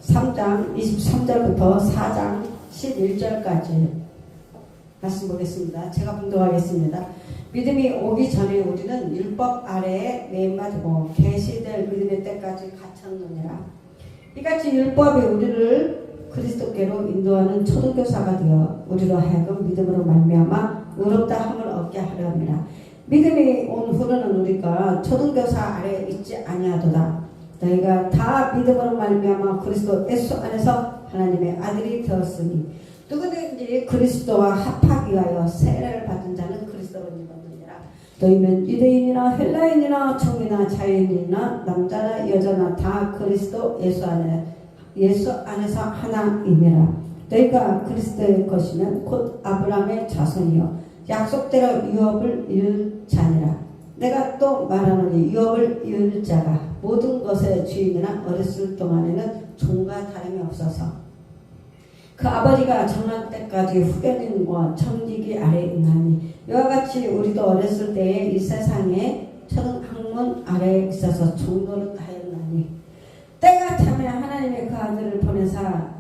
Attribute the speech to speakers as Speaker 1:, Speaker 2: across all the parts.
Speaker 1: 3장 23절부터 4장 11절까지 말씀 보겠습니다. 제가 분독하겠습니다. 믿음이 오기 전에 우리는 율법 아래에 매임받고 계시될 믿음의 때까지 갇혔느니라. 이같이 율법이 우리를 그리스도께로 인도하는 초등교사가 되어 우리로 하여금 믿음으로 말미암아 의롭다 함을 얻게 하려 함이라. 믿음이 온 후로는 우리가 초등교사 아래에 있지 아니하도다. 너희가 다 믿음으로 말미암아 그리스도 예수 안에서 하나님의 아들이 되었으니 누구든지 그리스도와 합하기 위하여 세례를 받은 자는 그리스도로 입었느니라. 너희는 유대인이나 헬라인이나 종이나 자유인이나 남자나 여자나 다 그리스도 예수 안에서 하나임이라. 너희가 그리스도의 것이면 곧 아브라함의 자손이요 약속대로 유업을 이을 자니라. 내가 또 말하노니 유업을 이을 자가 모든 것의 주인이나 어렸을 동안에는 종과 다름이 없어서 그 아버지가 정할 때까지 후견인과 청지기 아래에 있나니 이와 같이 우리도 어렸을 때에 이 세상에 초등학문 아래에 있어서 종노릇 하였나니 때가 차면 하나님의 그 아들을 보내사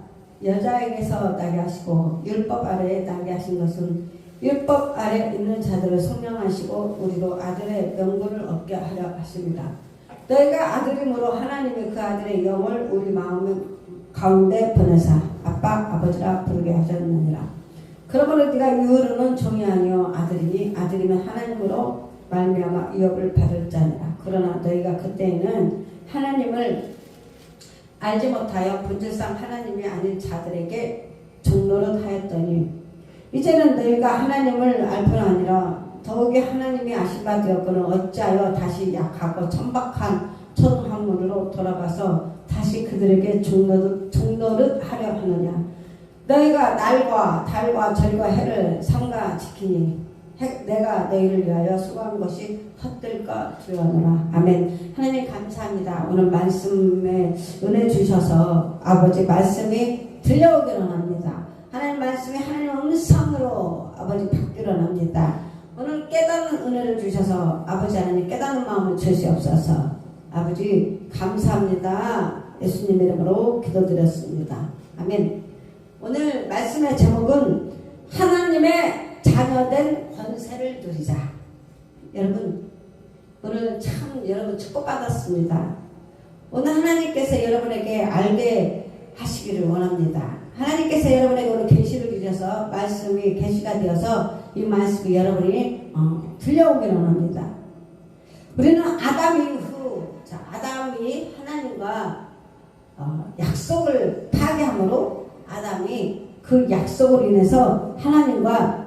Speaker 1: 여자에게서 나게 하시고 율법 아래에 나게 하신 것은 율법 아래 있는 자들을 성령하시고 우리도 아들의 명분을 얻게 하려 하십니다. 너희가 아들임으로 하나님의 그 아들의 영을 우리 마음 가운데 보내사 아빠 아버지라 부르게 하셨느니라. 그러므로 네가 이후로는 종이 아니요 아들이니 아들이면 하나님으로 말미암아 유업을 받을 자니라. 그러나 너희가 그때에는 하나님을 알지 못하여 본질상 하나님이 아닌 자들에게 종노릇 하였더니 이제는 너희가 하나님을 알 뿐 아니라 더욱이 하나님이 아신 바 되었거늘 어찌하여 다시 약하고 천박한 초등학문으로 돌아가서 다시 그들에게 종노릇 하려 하느냐. 너희가 날과 달과 절과 해를 삼가 지키니 내가 너희를 위하여 수고한 것이 헛될까 두려워하노라. 아멘. 하나님 감사합니다. 오늘 말씀에 은혜 주셔서 아버지 말씀이 들려오기를 원합니다. 하나님 말씀이 하나님 음성으로 아버지 받기를 원합니다. 오늘 깨닫는 은혜를 주셔서 아버지 하나님 깨닫는 마음을 주시옵소서. 아버지 감사합니다. 예수님 이름으로 기도드렸습니다. 아멘. 오늘 말씀의 제목은 하나님의 자녀된 권세를 누리자. 여러분 오늘 참 여러분 축복받았습니다. 오늘 하나님께서 여러분에게 알게 하시기를 원합니다. 하나님께서 여러분에게 오늘 계시를 주셔서 말씀이 계시가 되어서 이 말씀이 여러분이 들려오기를 원합니다. 우리는 아담 이후 아담이 하나님과 약속을 파괴함으로 아담이 그 약속으로 인해서 하나님과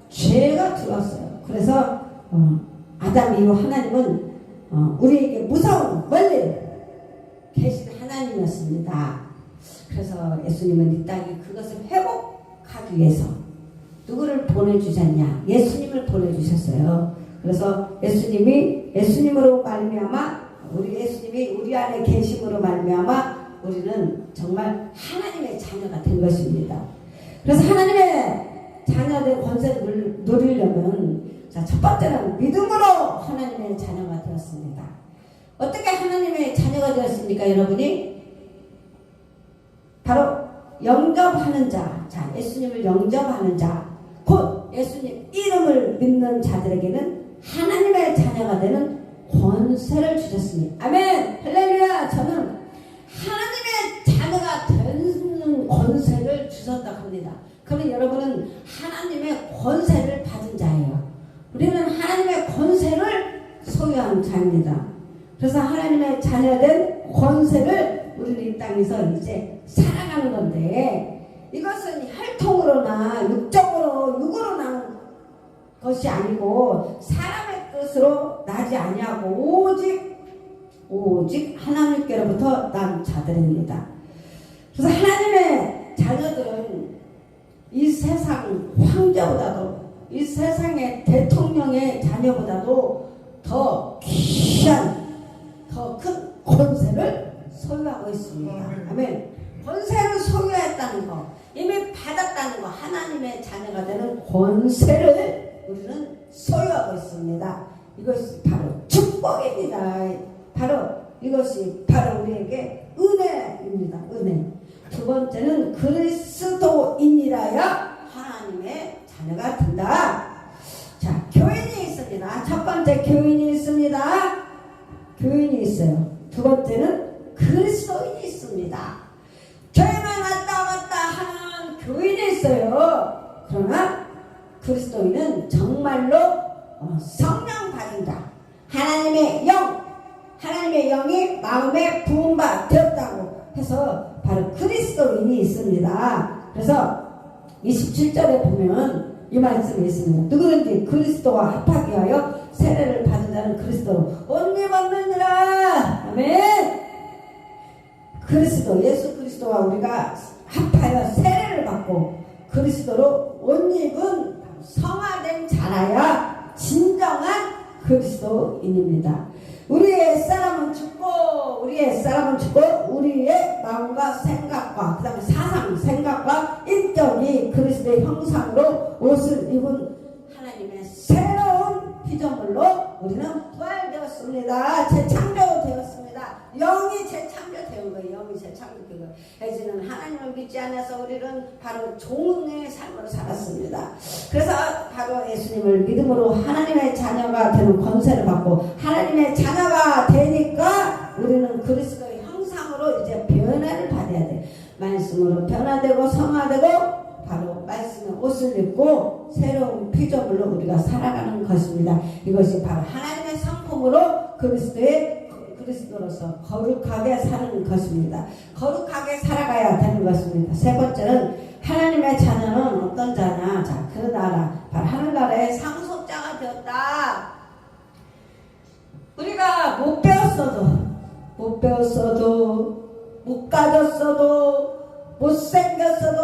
Speaker 1: 죄가 들어왔어요. 그래서 아담 이후 하나님은 우리에게 무서운 멀리 계신 하나님이었습니다. 그래서 예수님은 이 땅에 그것을 회복하기 위해서 누구를 보내주셨냐? 예수님을 보내주셨어요. 그래서 예수님으로 말미암아 우리 예수님이 우리 안에 계심으로 말미암아 우리는 정말 하나님의 자녀가 된 것입니다. 그래서 하나님의 자녀된 권세를 누리려면 첫 번째는 믿음으로 하나님의 자녀가 되었습니다. 어떻게 하나님의 자녀가 되었습니까, 여러분이? 바로 영접하는 자, 예수님을 영접하는 자, 곧 예수님 이름을 믿는 자들에게는 하나님의 자녀가 되는 권세를 주셨으니 아멘. 할렐루야. 저는 하나님의 자녀가 되는 권세를 주셨다고 합니다. 그러면 여러분은 하나님의 권세를 받은 자예요. 우리는 하나님의 권세를 소유한 자입니다. 그래서 하나님의 자녀된 권세를 우리는 이 땅에서 이제 살아가는 건데 이것은 혈통으로나 육으로 난 것이 아니고 사람의 뜻으로 나지 아니하고 오직 하나님께로부터 난 자들입니다. 그래서 하나님의 자녀들은 이 세상 황제보다도 이 세상의 대통령의 자녀보다도 더 귀한 더 큰 권세를 소유하고 있습니다. 아멘. 권세를 소유했다는 거, 이미 받았다는 거, 하나님의 자녀가 되는 권세를 우리는 소유하고 있습니다. 이것이 바로 축복입니다. 이것이 바로 우리에게 은혜입니다. 은혜. 두 번째는 그리스도인이라야 하나님의 자녀가 된다. 자, 교인이 있습니다. 첫 번째 교인이 있습니다. 교인이 있어요. 두 번째는 그리스도인이 있습니다. 교회만 왔다 갔다 하는 교인이 있어요. 그러나 그리스도인은 정말로 성령 받은 자, 하나님의 영이 마음에 부은 바 되었다고 해서 바로 그리스도인이 있습니다. 그래서 27절에 보면 이 말씀이 있습니다. 누구든지 그리스도와 합하게 하여 세례를 받은 자는 그리스도로 옷 입었느니라. 아멘. 그리스도, 예수 그리스도와 우리가 합하여 세례를 받고 그리스도로 옷 입은 성화된 자라야 진정한 그리스도인입니다. 우리의 사람은 죽고 우리의 마음과 생각과 그 다음에 사상, 생각과 인격이 그리스도의 형상으로 옷을 입은 하나님의 새로운 피조물로 우리는 부활되었습니다. 재창조되었습니다. 영이 재창조된 거예요. 영이 재창조된 거예요. 예전에는 하나님을 믿지 않아서 우리는 바로 종의 삶으로 살았습니다. 그래서 바로 예수님을 믿음으로 하나님의 자녀가 되는 권세를 받고 하나님의 자녀가 되니까 우리는 그리스도의 형상으로 이제 변화를 받아야 돼. 말씀으로 변화되고 성화되고 바로 말씀의 옷을 입고 새로운 피조물로 우리가 살아가는 것입니다. 이것이 바로 하나님의 성품으로 그리스도로서 거룩하게 사는 것입니다. 거룩하게 살아가야 되는 것입니다. 세 번째는 하나님의 자녀는 어떤 자냐? 자, 그 나라, 바로 하늘나라의 상속자가 되었다. 우리가 못 배웠어도 못 가졌어도 못생겼어도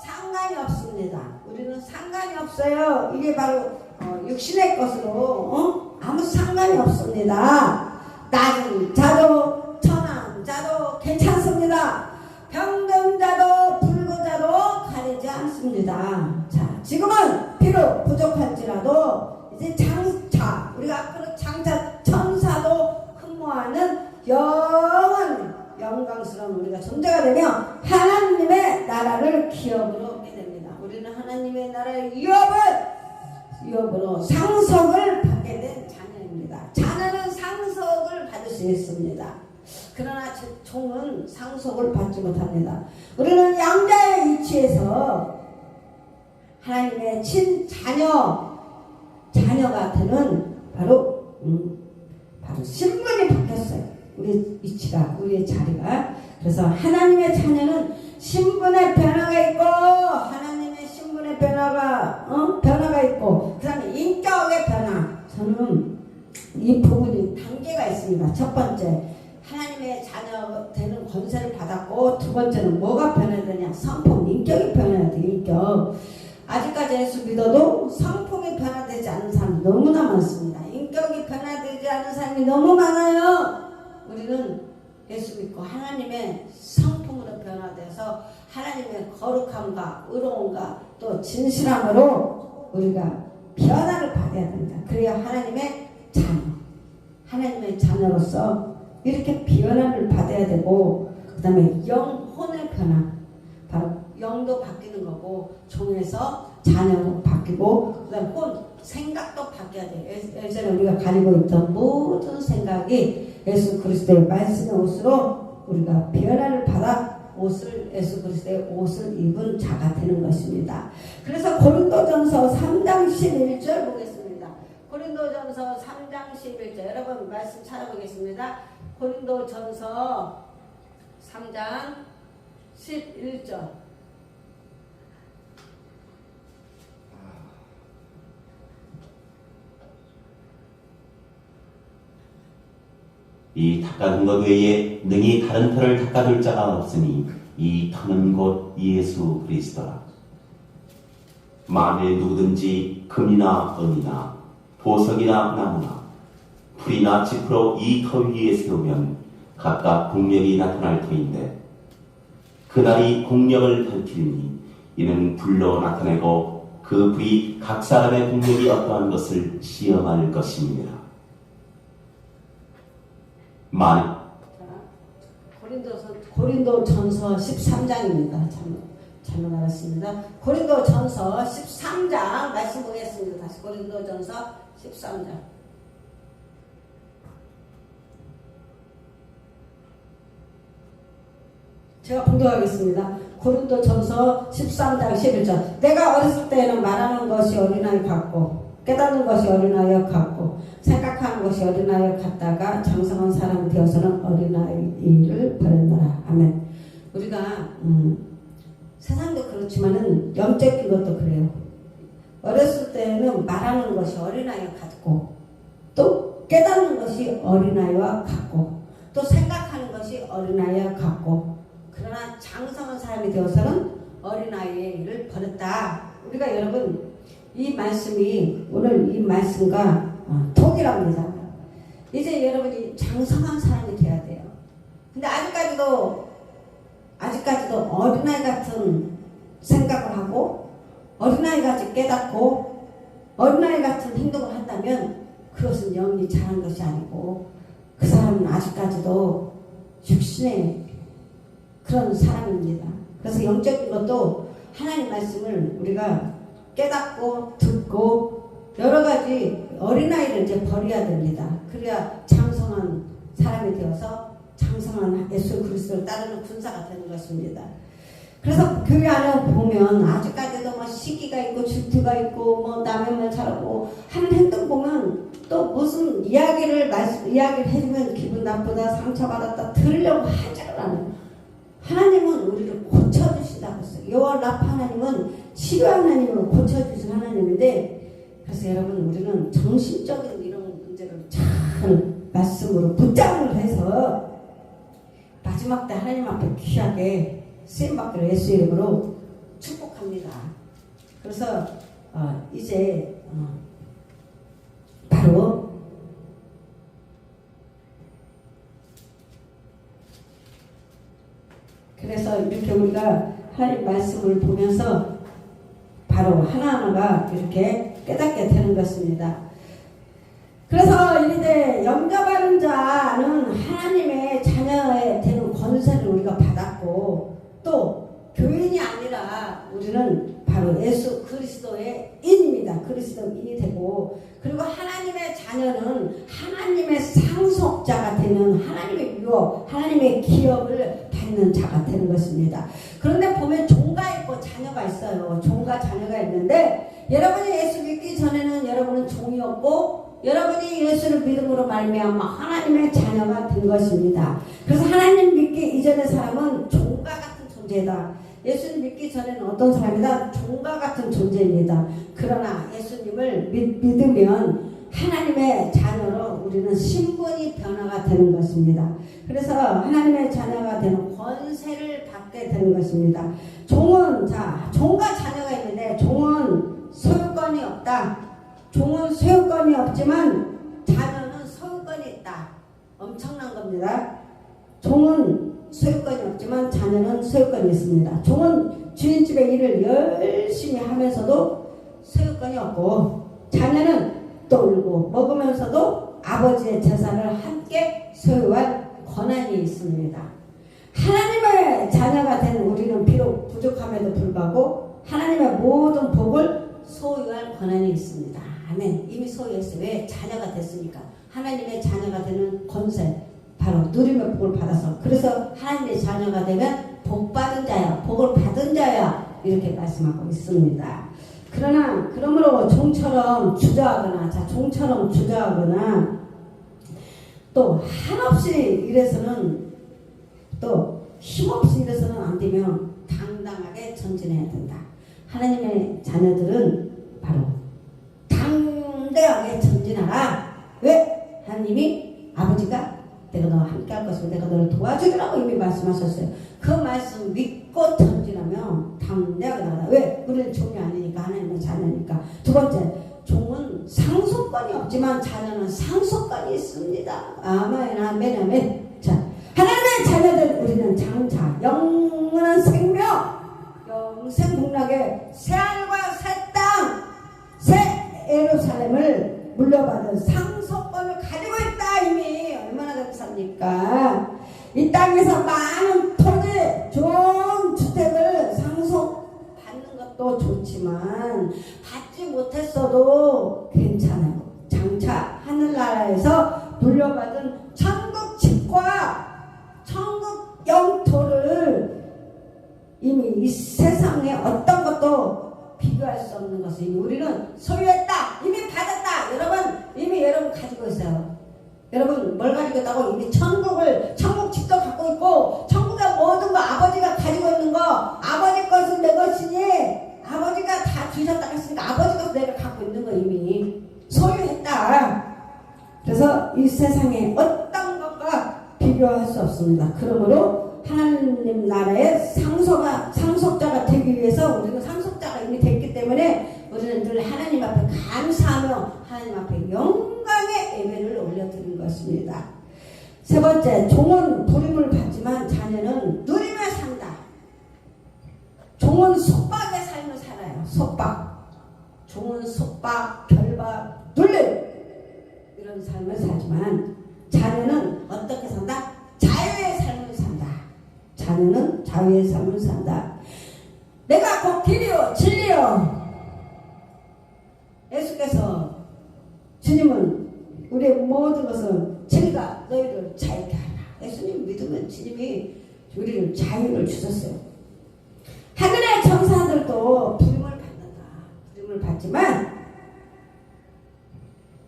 Speaker 1: 상관이 없습니다. 우리는 상관이 없어요. 이게 바로 육신의 것으로 아무 상관이 없습니다. 낮은 자도 천한 자도 괜찮습니다. 병든 자도 붉은 자도 가리지 않습니다. 자, 지금은 비록 부족할지라도 이제 장차, 우리가 앞으로 장차 천사도 흠모하는 영광스러운 우리가 존재가 되며 하나님의 나라를 기업으로 얻게 됩니다. 우리는 하나님의 나라의 유업으로 상속을 받게 된 자녀입니다. 자녀는 상속을 받을 수 있습니다. 그러나 종은 상속을 받지 못합니다. 우리는 양자의 위치에서 하나님의 자녀가 되는 바로 신분이 바뀌었어요. 우리 위치가, 우리의 자리가. 그래서 하나님의 자녀는 신분의 변화가 있고, 하나님의 신분의 변화가 있고, 그 다음에 인격의 변화. 저는 이 부분이 단계가 있습니다. 첫 번째, 하나님의 자녀 되는 권세를 받았고, 두 번째는 뭐가 변화되냐? 성품, 인격이 변화해야 돼, 인격. 아직까지 예수 믿어도 성품이 변화되지 않는 사람이 너무나 많습니다. 인격이 변화되지 않는 사람이 너무 많아요. 우리는 예수 믿고 하나님의 성품으로 변화돼서 하나님의 거룩함과 의로움과 또 진실함으로 우리가 변화를 받아야 됩니다. 그래야 하나님의 자녀로서 이렇게 변화를 받아야 되고, 그 다음에 영혼의 변화, 바로 영도 바뀌는 거고, 종에서 자녀로 바뀌고, 그 다음에 생각도 바뀌어야 돼요. 예전에 우리가 가지고 있던 모든 생각이 예수 그리스도의 말씀의 옷으로 우리가 변화를 받아 예수 그리스도의 옷을 입은 자가 되는 것입니다. 그래서 고린도전서 3장 11절 보겠습니다. 고린도전서 3장 11절, 여러분 말씀 찾아보겠습니다. 고린도전서 3장 11절.
Speaker 2: 이 닦아둔 것 외에 능히 다른 터를 닦아둘 자가 없으니 이 터는 곧 예수 그리스도라. 만일 누구든지 금이나 은이나 보석이나 나무나 풀이나 짚으로 이 터 위에 세우면 각각 공력이 나타날 터인데 그날이 공력을 밝히니 이는 불로 나타내고 그 불이 각 사람의 공력이 어떠한 것을 시험할 것입니다.
Speaker 1: 고린도전서 고린도전서 13장입니다. 잘못 알았습니다. 고린도전서 13장 말씀 보겠습니다. 다시 고린도전서 13장. 제가 봉독하겠습니다. 고린도전서 13장 11절. 내가 어렸을 때에는 말하는 것이 어린아이 같고 깨닫는 것이 어린아이 같고 생각하는 것이 어린아이 같다가 장성한 사람이 되어서는 어린아이를 버렸노라. 아멘. 우리가 세상도 그렇지만은 영적인 것도 그래요. 어렸을 때는 말하는 것이 어린아이와 같고 또 깨닫는 것이 어린아이와 같고 또 생각하는 것이 어린아이와 같고 그러나 장성한 사람이 되어서는 어린아이의 일을 버렸다. 우리가 여러분 이 말씀이 오늘 이 말씀과 통일합니다. 이제 여러분이 장성한 사람이 돼야 돼요. 근데 아직까지도 어린아이 같은 생각을 하고 어린아이 같이 깨닫고 어린아이 같은 행동을 한다면 그것은 영이 자란 것이 아니고 그 사람은 아직까지도 육신의 그런 사람입니다. 그래서 영적인 것도 하나님 말씀을 우리가 깨닫고 듣고 여러 가지 어린아이를 이제 버려야 됩니다. 그래야 장성한 사람이 되어서 장성한 예수 그리스도를 따르는 군사가 되는 것입니다. 그래서 교회 안에 보면 아직까지도 뭐 시기가 있고 질투가 있고 뭐 남의 말 잘하고 하는 행동 보면 또 무슨 이야기를 해주면 기분 나쁘다 상처받았다 들으려고 하지를 않아요. 하나님은 우리를 고쳐주신다고 했어요. 여호와 라파 하나님은 치료 하나님으로 고쳐주신 하나님인데 그래서 여러분 우리는 정신적인 이런 문제를 잘 말씀으로 붙잡을 해서 마지막 때 하나님 앞에 귀하게 쓰임받기를 예수 이름으로 축복합니다. 그래서 이제 바로 그래서 이렇게 우리가 하나님 말씀을 보면서 바로 하나하나가 이렇게 깨닫게 되는 것입니다. 그래서 이제 영접하는 자는 하나님의 자녀에 되는 권세를 우리가 받았고 또 교인이 아니라 우리는 바로 예수 그리스도의 인입니다. 그리스도인이 되고 그리고 하나님의 자녀는 하나님의 상속자가 되는 하나님의 유업, 하나님의 기업을 받는 자가 되는 것입니다. 그런데 보면 종가 있고 자녀가 있어요. 종과 자녀가 있는데 여러분이 예수 믿기 전에는 여러분은 종이었고 여러분이 예수를 믿음으로 말미암아 하나님의 자녀가 된 것입니다. 그래서 하나님 믿기 이전의 사람은 종과 같은 존재다. 예수님 믿기 전에는 어떤 사람이다? 종과 같은 존재입니다. 그러나 예수님을 믿으면 하나님의 자녀로 우리는 신분이 변화가 되는 것입니다. 그래서 하나님의 자녀가 되는 권세를 받게 되는 것입니다. 종은 종과 자녀가 있는데 종은 소유권이 없다. 종은 소유권이 없지만 자녀는 소유권이 있다. 엄청난 겁니다. 종은 소유권이 없지만 자녀는 소유권이 있습니다. 종은 주인집의 일을 열심히 하면서도 소유권이 없고 자녀는 놀고 먹으면서도 아버지의 재산을 함께 소유할 권한이 있습니다. 하나님의 자녀가 된 우리는 비록 부족함에도 불구하고 하나님의 모든 복을 소유할 권한이 있습니다. 아멘. 이미 소유했어요. 왜? 자녀가 됐으니까. 하나님의 자녀가 되는 권세 바로 누림의 복을 받아서 그래서 하나님의 자녀가 되면 복 받은 자야 복을 받은 자야 이렇게 말씀하고 있습니다. 그러나 그러므로 종처럼 주저하거나 또 한없이 이래서는 또 힘없이 이래서는 안 되며 당당하게 전진해야 된다. 하나님의 자녀들은 바로 당대하게 전진하라. 왜? 하나님이 아버지가 내가 너와 함께 할 것이고 내가 너를 도와주리라고 이미 말씀하셨어요. 그 말씀 믿고 전진하면 당대하게 나가다. 왜? 우리는 종이 아니니까 하나님의 자녀니까. 두 번째, 종은 상속권이 없지만 자녀는 상속권이 있습니다. 아멘 아멘 아멘. 자, 하나님의 자녀들 우리는 장차 영원한 생명 영생복락의 새하늘과 새 땅 새 예루살렘을 물려받은 상속권을 가지고 있다. 이미 얼마나 감사합니까? 이 땅에서 많은 있지만 받지 못했어도 괜찮아요. 장차 하늘나라에서 물려받은 천국 집과 천국 영토를 이미 이 세상에 어떤 것도 비교할 수 없는 것을 이미 우리는 소유했다. 이미 받았다. 여러분 가지고 있어요. 여러분 뭘 가지고 있다고? 이미 천국 집도 갖고 있고 천국의 모든 거 아버지가 가지고 있는 거 아버지 것은 내 것이니 아버지가 다 주셨다 했으니까 아버지 것을 내가 갖고 있는 거 이미 소유했다. 그래서 이 세상에 어떤 것과 비교할 수 없습니다. 그러므로 하나님 나라의 상속자가 되기 위해서 우리는 상속자가 이미 됐기 때문에 우리는 늘 하나님 앞에 감사하며 하나님 앞에 영광의 예배를 올려드리는 것입니다. 세 번째, 종은 부림을 받지만 자녀는 누리며 산다. 종은 속박의 삶을 살아요. 속박. 종은 속박, 결박, 눌림 이런 삶을 살지만 자녀는 어떻게 산다? 자유의 삶을 산다. 자녀는 자유의 삶을 산다. 내가 곧 길이요 진리요. 예수께서 주님은 우리의 모든 것을 진리가 너희를 자유케 하라. 예수님 믿으면 주님이 우리를 자유를 주셨어요. 하늘의 천사들도 부름을 받는다. 부름을 받지만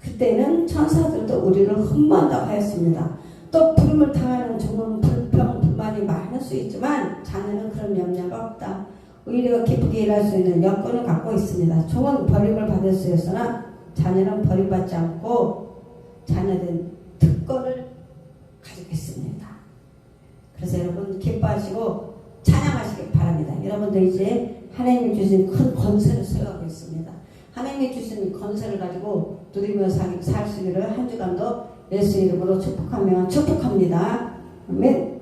Speaker 1: 그때는 천사들도 우리를 흠모한다고 하였습니다. 또 부름을 당하는 종은 불평, 불만이 많을 수 있지만 자녀는 그런 염려가 없다. 오히려 기쁘게 일할 수 있는 여건을 갖고 있습니다. 종은 버림을 받을 수 있으나 자녀는 버림받지 않고 자녀된 특권을 가지고 있습니다. 그래서 여러분 기뻐하시고 찬양하시기 바랍니다. 여러분들 이제 하나님이 주신 큰 권세를 소유하고 있습니다. 하나님이 주신 권세를 가지고 누리며 살 수 있기를 한 주간도 예수 이름으로 축복하며 축복합니다. 아멘.